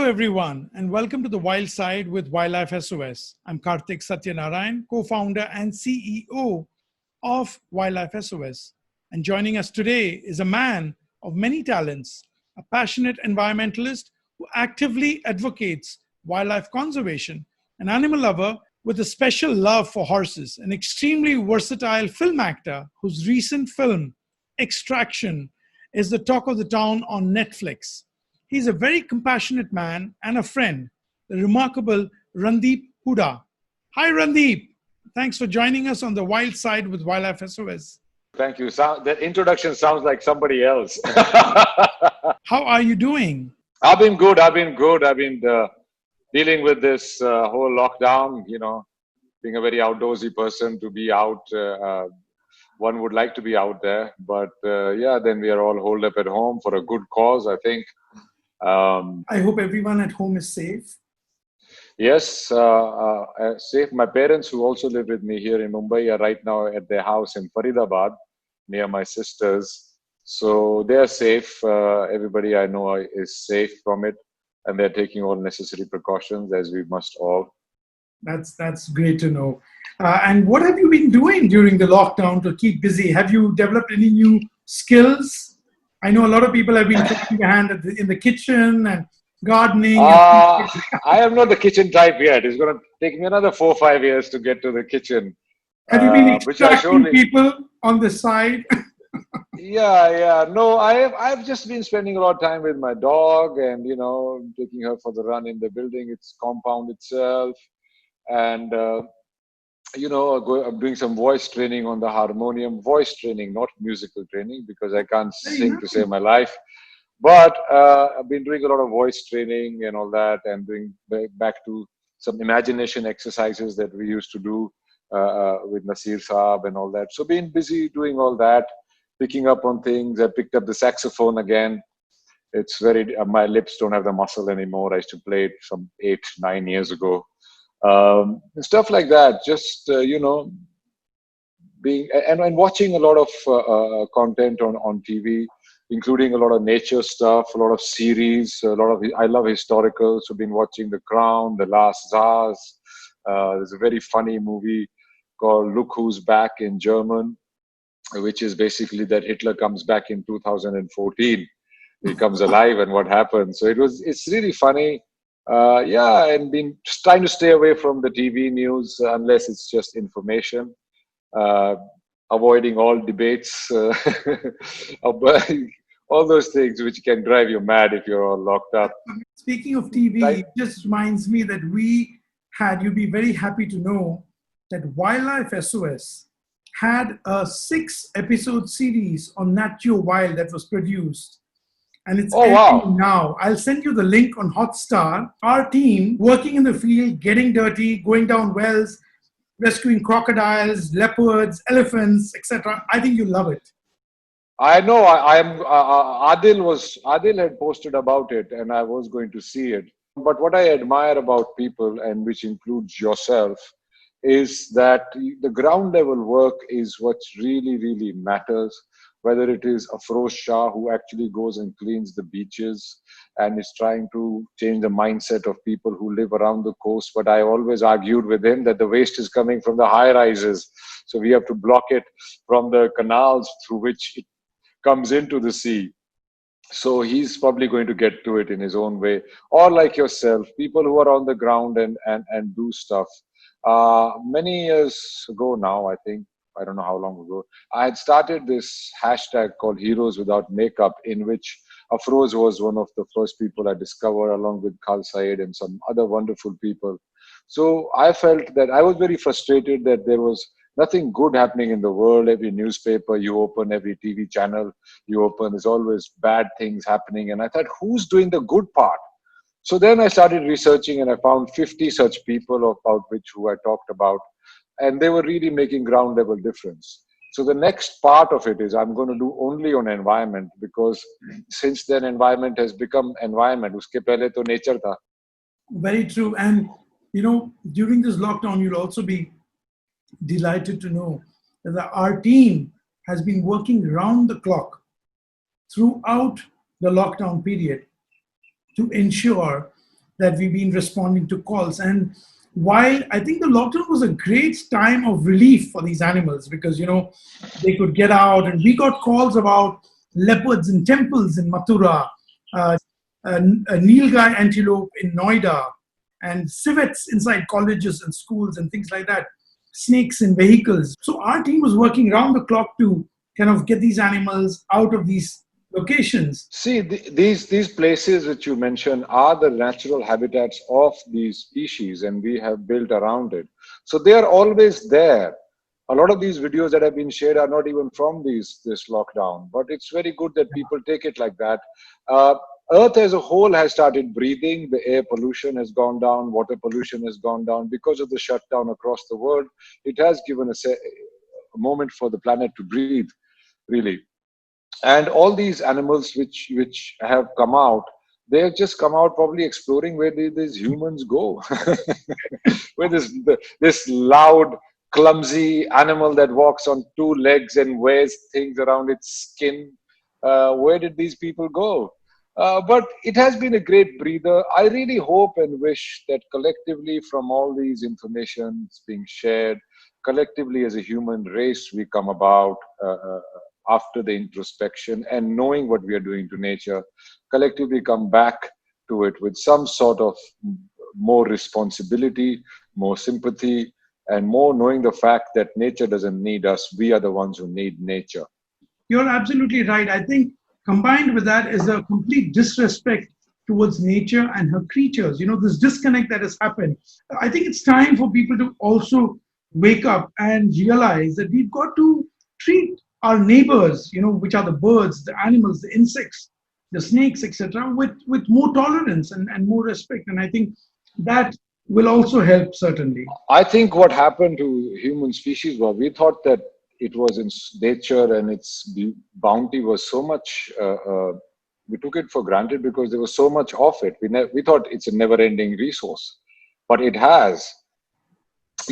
everyone, and welcome to the Wild Side with Wildlife SOS. I'm Kartick Satyanarayan, co-founder and CEO of Wildlife SOS. And joining us today is a man of many talents, a passionate environmentalist who actively advocates wildlife conservation, an animal lover with a special love for horses, an extremely versatile film actor whose recent film, Extraction, is the talk of the town on Netflix. He's a very compassionate man and a friend, the remarkable Randeep Hooda. Hi, Randeep. Thanks for joining us on the Wild Side with Wildlife SOS. Thank you. That introduction sounds like somebody else. How are you doing? I've been good. I've been dealing with this whole lockdown, being a very outdoorsy person to be out. One would like to be out there, but then we are all holed up at home for a good cause, I think. I hope everyone at home is safe. Yes, safe. My parents, who also live with me here in Mumbai, are right now at their house in Faridabad, near my sisters. So they are safe. Everybody I know is safe from it, and they're taking all necessary precautions, as we must all. That's great to know. And what have you been doing during the lockdown to keep busy? Have you developed any new skills? I know a lot of people have been trying their hand in the kitchen and gardening. I am not the kitchen type yet. It's going to take me another 4 or 5 years to get to the kitchen. Have you been extracting people on the side? Yeah. No, I've just been spending a lot of time with my dog and, taking her for the run in the building, its compound itself. And, I'm doing some voice training on the harmonium. Voice training, not musical training, because I can't sing to save my life. But I've been doing a lot of voice training and all that, and doing back to some imagination exercises that we used to do with Nasir Saab and all that. So been busy doing all that, picking up on things. I picked up the saxophone again. It's my lips don't have the muscle anymore. I used to play it some 8-9 years ago. Stuff like that, just being and watching a lot of content on TV, including a lot of nature stuff, a lot of series, I love historical, so been watching The Crown, The Last Tsars. There's a very funny movie called Look Who's Back in German, which is basically that Hitler comes back in 2014. He comes alive, and what happens. So it's really funny. And been trying to stay away from the TV news unless it's just information. Avoiding all debates, all those things which can drive you mad if you're all locked up. Speaking of TV, right? It just reminds me that you'd be very happy to know that Wildlife SOS had a 6-episode series on Nat Geo Wild that was produced. And it's ending now. I'll send you the link on Hotstar. Our team working in the field, getting dirty, going down wells, rescuing crocodiles, leopards, elephants, etc. I think you'll love it. I know. Adil had posted about it, and I was going to see it. But what I admire about people, and which includes yourself, is that the ground level work is what really, really matters. Whether it is Afroz Shah, who actually goes and cleans the beaches and is trying to change the mindset of people who live around the coast. But I always argued with him that the waste is coming from the high rises. So we have to block it from the canals through which it comes into the sea. So he's probably going to get to it in his own way. Or like yourself, people who are on the ground and do stuff. Many years ago now, I think, I don't know how long ago, I had started this hashtag called Heroes Without Makeup, in which Afroz was one of the first people I discovered, along with Khal Said and some other wonderful people. So I felt that I was very frustrated that there was nothing good happening in the world. Every newspaper you open, every TV channel you open, there's always bad things happening. And I thought, who's doing the good part? So then I started researching, and I found 50 such people about who I talked about. And they were really making ground level difference. So the next part of it is I'm going to do only on environment, because since then environment has become environment. Uske pehle to nature tha. Very true. And, during this lockdown, you'll also be delighted to know that our team has been working round the clock throughout the lockdown period to ensure that we've been responding to calls. And while I think the lockdown was a great time of relief for these animals because, they could get out, and we got calls about leopards in temples in Mathura, a Nilgai antelope in Noida, and civets inside colleges and schools and things like that, snakes in vehicles. So our team was working round the clock to kind of get these animals out of these locations. See, these places which you mentioned are the natural habitats of these species, and we have built around it. So they are always there. A lot of these videos that have been shared are not even from this lockdown, but it's very good that people take it like that. Earth as a whole has started breathing. The air pollution has gone down, water pollution has gone down because of the shutdown across the world. It has given a moment for the planet to breathe, really. And all these animals which have come out, they have just come out probably exploring where these humans go. Where this loud, clumsy animal that walks on two legs and wears things around its skin, where did these people go? But it has been a great breather. I really hope and wish that collectively, from all these informations being shared, collectively as a human race, we come about after the introspection and knowing what we are doing to nature, collectively come back to it with some sort of more responsibility, more sympathy, and more knowing the fact that nature doesn't need us. We are the ones who need nature. You're absolutely right. I think combined with that is a complete disrespect towards nature and her creatures. This disconnect that has happened. I think it's time for people to also wake up and realize that we've got to treat our neighbors, which are the birds, the animals, the insects, the snakes, etc., with more tolerance and more respect. And I think that will also help, certainly. I think what happened to human species was we thought that it was in nature and its bounty was so much, we took it for granted because there was so much of it. We thought it's a never-ending resource, but it has.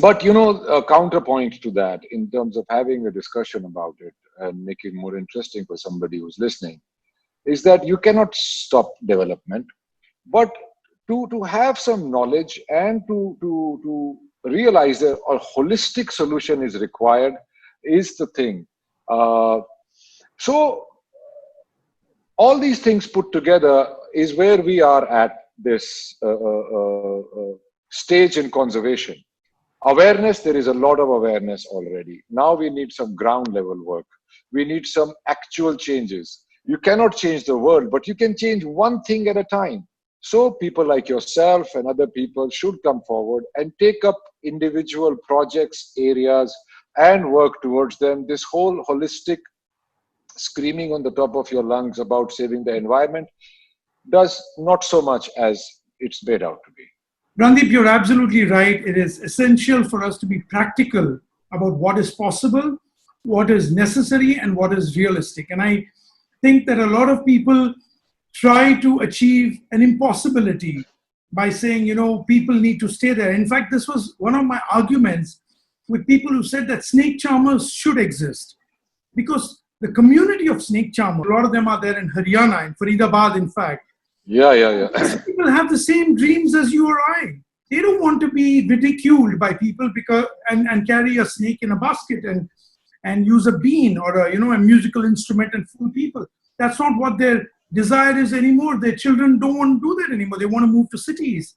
But, a counterpoint to that in terms of having a discussion about it and make it more interesting for somebody who's listening is that you cannot stop development, but to have some knowledge and to realize that a holistic solution is required is the thing. So all these things put together is where we are at this stage in conservation. Awareness, there is a lot of awareness already. Now we need some ground level work. We need some actual changes. You cannot change the world, but you can change one thing at a time. So people like yourself and other people should come forward and take up individual projects, areas, and work towards them. This whole holistic screaming on the top of your lungs about saving the environment does not so much as it's made out to be. Randeep, you're absolutely right. It is essential for us to be practical about what is possible, what is necessary, and what is realistic. And I think that a lot of people try to achieve an impossibility by saying, people need to stay there. In fact, this was one of my arguments with people who said that snake charmers should exist because the community of snake charmers, a lot of them are there in Haryana, in Faridabad, in fact. Yeah. People have the same dreams as you or I. They don't want to be ridiculed by people because and carry a snake in a basket and use a bean or a musical instrument and fool people. That's not what their desire is anymore. Their children don't want to do that anymore. They want to move to cities.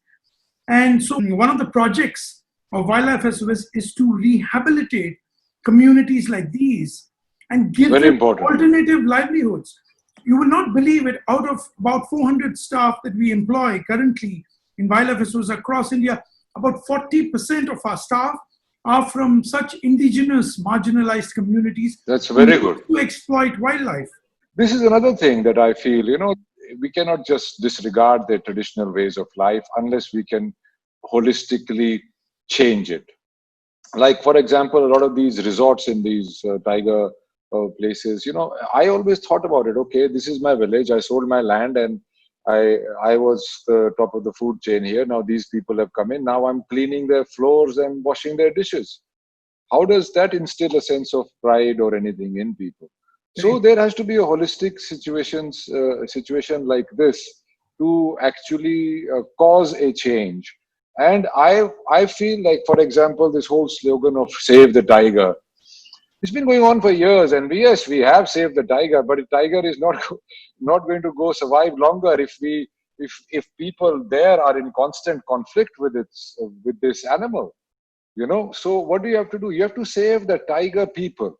And so one of the projects of Wildlife SOS is to rehabilitate communities like these and give them alternative livelihoods. You will not believe it, out of about 400 staff that we employ currently in Wildlife SOS across India, about 40% of our staff are from such indigenous, marginalized communities. That's very good. To exploit wildlife. This is another thing that I feel, we cannot just disregard their traditional ways of life unless we can holistically change it. Like, for example, a lot of these resorts in these tiger places, I always thought about it. Okay, this is my village. I sold my land and I was the top of the food chain here. Now these people have come in. Now I'm cleaning their floors and washing their dishes. How does that instill a sense of pride or anything in people? So there has to be a holistic situation like this to actually cause a change. And I feel like, for example, this whole slogan of "Save the Tiger." It's been going on for years, and yes, we have saved the tiger, but the tiger is not not going to go survive longer if people there are in constant conflict with with this animal. So what do you have to do? You have to save the tiger people.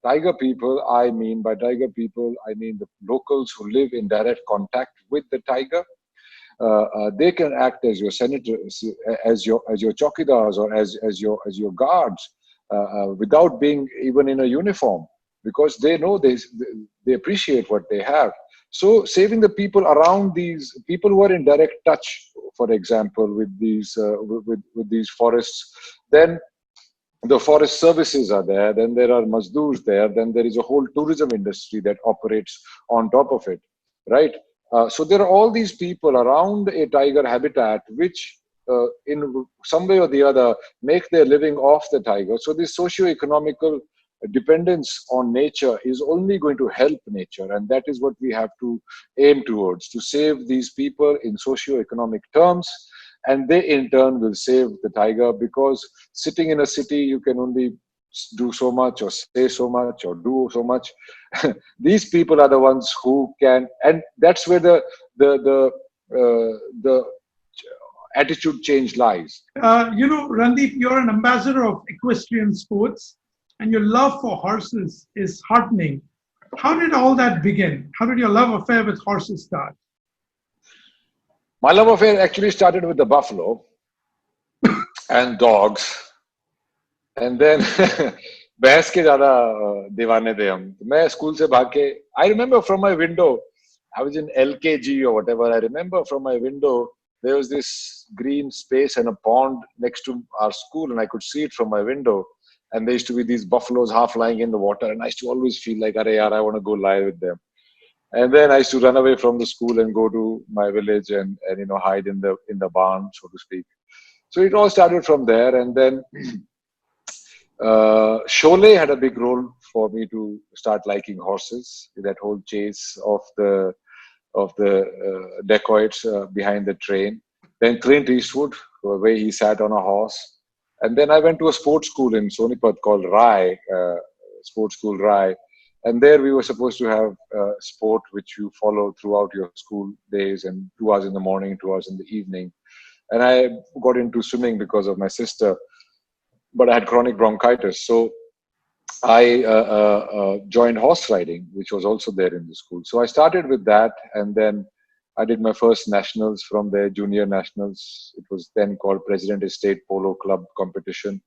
Tiger people, I mean by tiger people, I mean the locals who live in direct contact with the tiger. They can act as your senators, as your chowkidars, or as your guards, without being even in a uniform, because they know they appreciate what they have. So saving the people around these people who are in direct touch, for example, with these forests, then the forest services are there, then there are mazdoors there, then there is a whole tourism industry that operates on top of it, right? So there are all these people around a tiger habitat which in some way or the other make their living off the tiger. So this socio-economical dependence on nature is only going to help nature, and that is what we have to aim towards, to save these people in socio-economic terms, and they in turn will save the tiger, because sitting in a city you can only do so much or say so much or do so much. These people are the ones who can, and that's where the attitude change lies. Randeep, you're an ambassador of equestrian sports, and your love for horses is heartening. How did all that begin? How did your love affair with horses start? My love affair actually started with the buffalo and dogs, and then भैंस के ज़्यादा दीवाने थे हम. मैं school से भाग के, I remember from my window, I was in LKG or whatever. I remember from my window there was this green space and a pond next to our school, and I could see it from my window. And there used to be these buffaloes half lying in the water, and I used to always feel like, "Arey yaar, I want to go lie with them." And then I used to run away from the school and go to my village and hide in the barn, so to speak. So it all started from there, and then Sholay had a big role for me to start liking horses. That whole chase of the dacoits behind the train. Then Clint Eastwood, where he sat on a horse. And then I went to a sports school in Sonipat called Rai, Sports School Rai. And there we were supposed to have sport which you follow throughout your school days, and 2 hours in the morning, 2 hours in the evening. And I got into swimming because of my sister, but I had chronic bronchitis. So I joined horse riding, which was also there in the school. So I started with that, and then I did my first nationals from there, junior nationals. It was then called President Estate Polo Club competition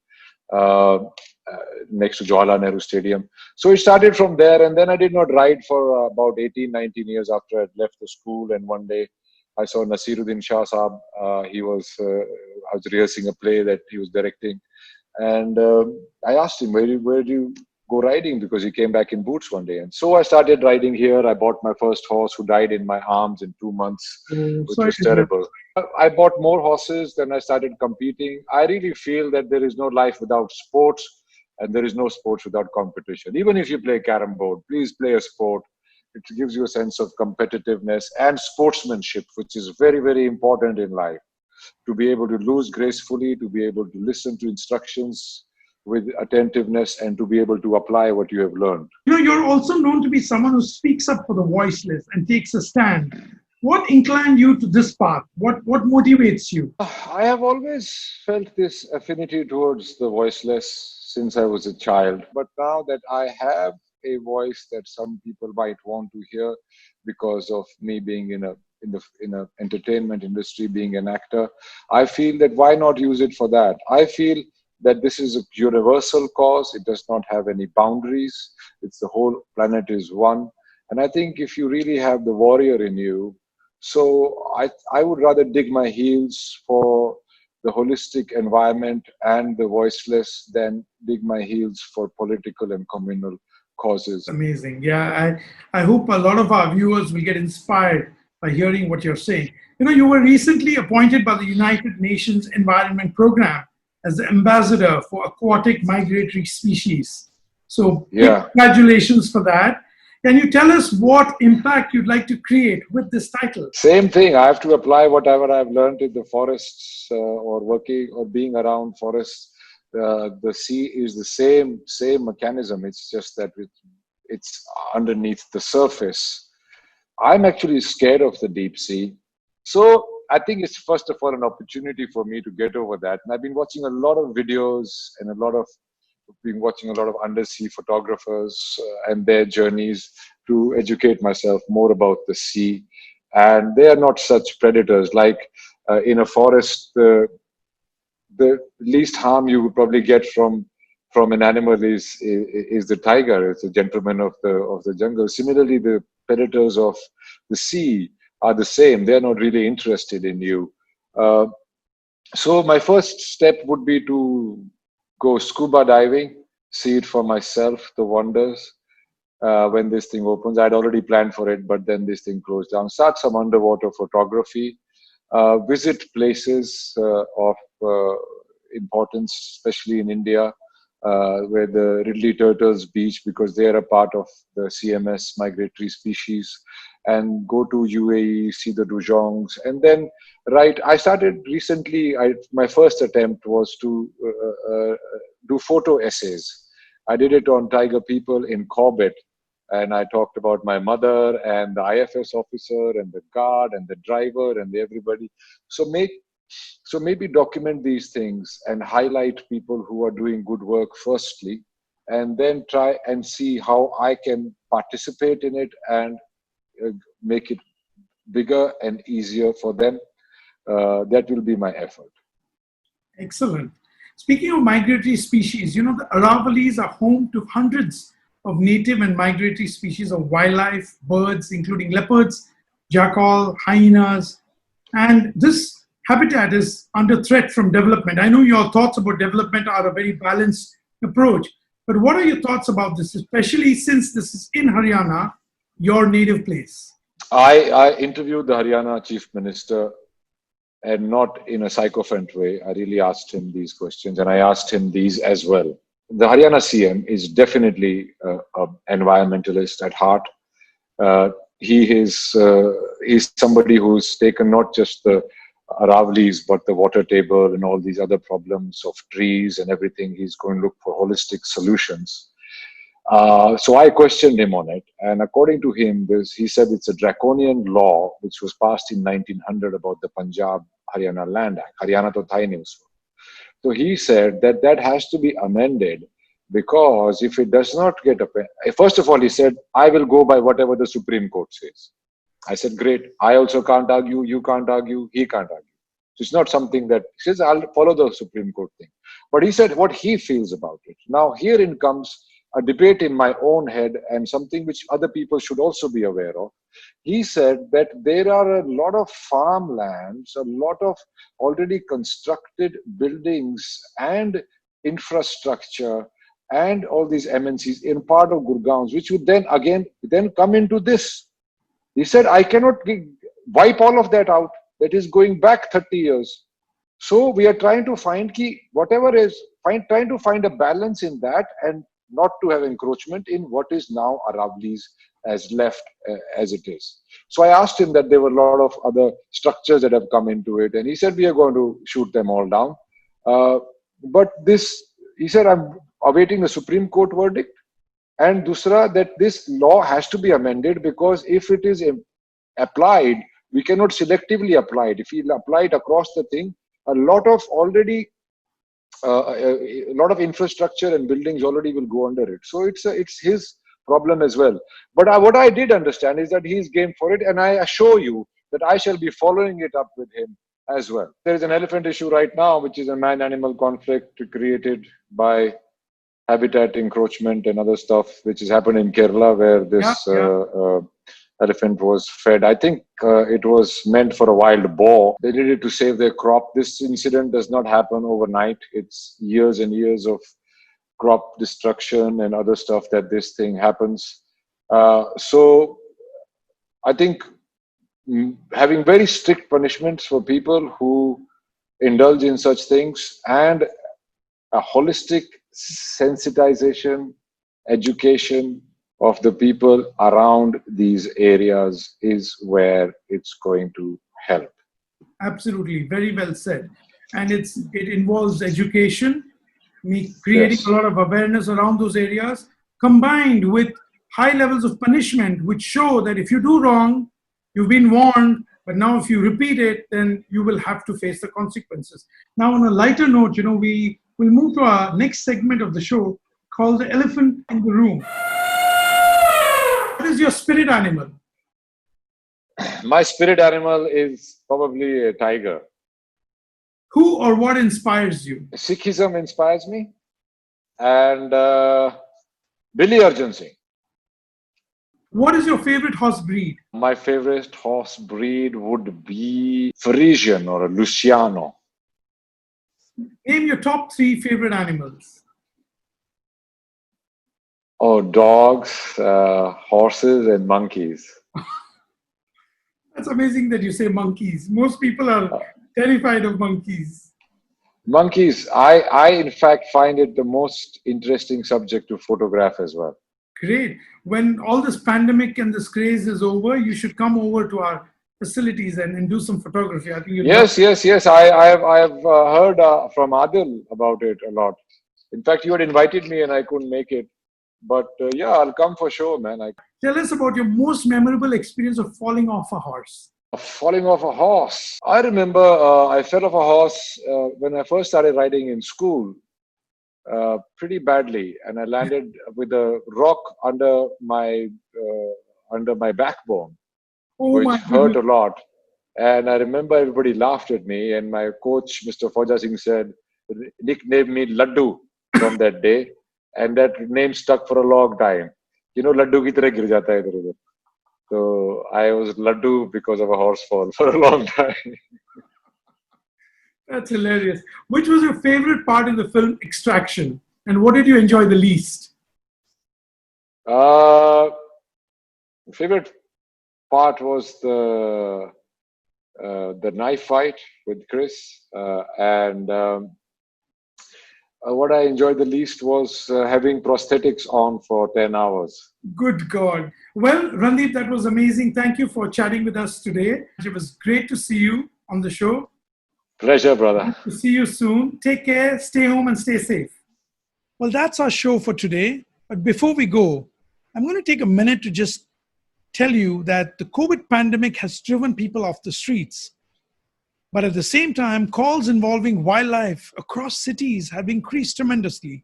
next to Jawaharlal Nehru Stadium. So it started from there, and then I did not ride for about 18, 19 years after I left the school. And one day I saw Nasiruddin Shah Saab. I was rehearsing a play that he was directing. And I asked him, where do you go riding? Because he came back in boots one day. And so I started riding here. I bought my first horse, who died in my arms in 2 months, which was terrible. I bought more horses, then I started competing. I really feel that there is no life without sports, and there is no sports without competition. Even if you play carom board, please play a sport. It gives you a sense of competitiveness and sportsmanship, which is very, very important in life. To be able to lose gracefully, to be able to listen to instructions with attentiveness, and to be able to apply what you have learned. You're also known to be someone who speaks up for the voiceless and takes a stand. What inclined you to this path? What motivates you? I have always felt this affinity towards the voiceless since I was a child. But now that I have a voice that some people might want to hear because of me being in a entertainment industry, being an actor, I feel that why not use it for that? I feel that this is a universal cause. It does not have any boundaries. It's the whole planet is one. And I think if you really have the warrior in you, so I would rather dig my heels for the holistic environment and the voiceless than dig my heels for political and communal causes. Amazing. Yeah, I hope a lot of our viewers will get inspired by hearing what you're saying. You were recently appointed by the United Nations Environment Program as the ambassador for aquatic migratory species. So yeah, congratulations for that. Can you tell us what impact you'd like to create with this title? Same thing. I have to apply whatever I've learned in the forests or working or being around forests. The sea is the same mechanism. It's just that it's underneath the surface. I'm actually scared of the deep sea. So I think it's first of all an opportunity for me to get over that. And I've been watching a lot of videos and been watching a lot of undersea photographers and their journeys to educate myself more about the sea. And they are not such predators. Like in a forest, the least harm you would probably get from an animal is the tiger. It's a gentleman of the jungle. Similarly, the predators of the sea are the same. They're not really interested in you. So my first step would be to go scuba diving, see it for myself, the wonders. When this thing opens, I'd already planned for it, but then this thing closed down. Start some underwater photography, visit places of importance, especially in India, where the Ridley turtles beach, because they are a part of the CMS migratory species, and go to UAE, see the dugongs, and then I started recently. My first attempt was to do photo essays. I did it on tiger people in Corbett, and I talked about my mother and the IFS officer and the guard and the driver and everybody. So maybe document these things and highlight people who are doing good work firstly, and then try and see how I can participate in it and make it bigger and easier for them. That will be my effort. Excellent. Speaking of migratory species, the Aravallis are home to hundreds of native and migratory species of wildlife, birds, including leopards, jackal, hyenas, and this habitat is under threat from development. I know your thoughts about development are a very balanced approach, but what are your thoughts about this, especially since this is in Haryana, your native place? I interviewed the Haryana Chief Minister, and not in a sycophant way. I really asked him these questions, and I asked him these as well. The Haryana CM is definitely an environmentalist at heart. He's somebody who's taken not just the Aravallis, but the water table and all these other problems of trees and everything. He's going to look for holistic solutions. So I questioned him on it, and according to him, he said it's a draconian law which was passed in 1900 about the Punjab Haryana Land Act. Haryana to thai nahi usko. So he said that has to be amended, because if it does not get first of all, he said, I will go by whatever the Supreme Court says. I said, great. I also can't argue. You can't argue. He can't argue. So it's not something that he says, I'll follow the Supreme Court thing. But he said what he feels about it. Now, herein comes a debate in my own head, and something which other people should also be aware of. He said that there are a lot of farmlands, a lot of already constructed buildings and infrastructure and all these MNCs in part of Gurgaon, which would then come into this. He said, I cannot wipe all of that out. That is going back 30 years. So we are trying to find trying to find a balance in that, and not to have encroachment in what is now Aravallis as left as it is. So I asked him that there were a lot of other structures that have come into it, and he said, we are going to shoot them all down. But he said, I'm awaiting the Supreme Court verdict. And Dusra, that this law has to be amended, because if it is applied, we cannot selectively apply it. If we apply it across the thing, a lot of infrastructure and buildings already will go under it. So it's his problem as well. But what I did understand is that he's game for it, and I assure you that I shall be following it up with him as well. There is an elephant issue right now, which is a man-animal conflict created by habitat encroachment and other stuff, which has happened in Kerala, where this elephant was fed. I think it was meant for a wild boar. They did it to save their crop. This incident does not happen overnight. It's years and years of crop destruction and other stuff that this thing happens. So I think having very strict punishments for people who indulge in such things, and a holistic sensitization, education, of the people around these areas is where it's going to help. Absolutely, very well said. And it involves education, creating a Yes. lot of awareness around those areas, combined with high levels of punishment, which show that if you do wrong, you've been warned, but now if you repeat it, then you will have to face the consequences. Now, on a lighter note, we will move to our next segment of the show called the elephant in the room. What is your spirit animal? My spirit animal is probably a tiger. Who or what inspires you? Sikhism inspires me, and Billy Arjun Singh. What is your favorite horse breed? My favorite horse breed would be Frisian or a Luciano. Name your top 3 favorite animals. Oh, dogs, horses, and monkeys. That's amazing that you say monkeys. Most people are terrified of monkeys. Monkeys, I in fact find it the most interesting subject to photograph as well. Great. When all this pandemic and this craze is over, you should come over to our facilities and do some photography. I think you'd love it. Yes. I have heard from Adil about it a lot. In fact, you had invited me and I couldn't make it. But yeah, I'll come for sure, man. Tell us about your most memorable experience of falling off a horse. Falling off a horse. I remember I fell off a horse when I first started riding in school pretty badly, and I landed with a rock under my backbone, Oh which my hurt goodness. a lot. And I remember everybody laughed at me, and my coach, Mr. Fauja Singh, said, nicknamed me Laddu from that day, and that name stuck for a long time. Laddu ki tarah gir jata hai idhar udhar. So I was Laddu because of a horse fall for a long time. That's hilarious. Which was your favorite part in the film Extraction? And what did you enjoy the least? Uh, favorite part was the knife fight with Chris, and what I enjoyed the least was having prosthetics on for 10 hours. Good God. Well, Randeep, that was amazing. Thank you for chatting with us today. It was great to see you on the show. Pleasure, brother. To see you soon. Take care, stay home, and stay safe. Well, that's our show for today. But before we go, I'm going to take a minute to just tell you that the COVID pandemic has driven people off the streets. But at the same time, calls involving wildlife across cities have increased tremendously.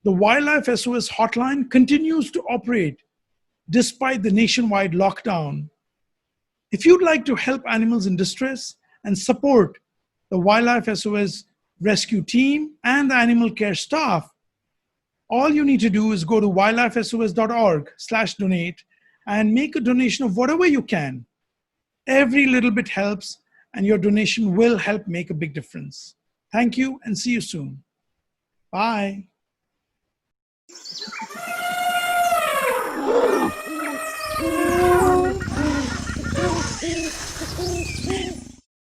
The Wildlife SOS hotline continues to operate despite the nationwide lockdown. If you'd like to help animals in distress and support the Wildlife SOS rescue team and the animal care staff, all you need to do is go to wildlifesos.org/donate and make a donation of whatever you can. Every little bit helps, and your donation will help make a big difference. Thank you, and see you soon. Bye.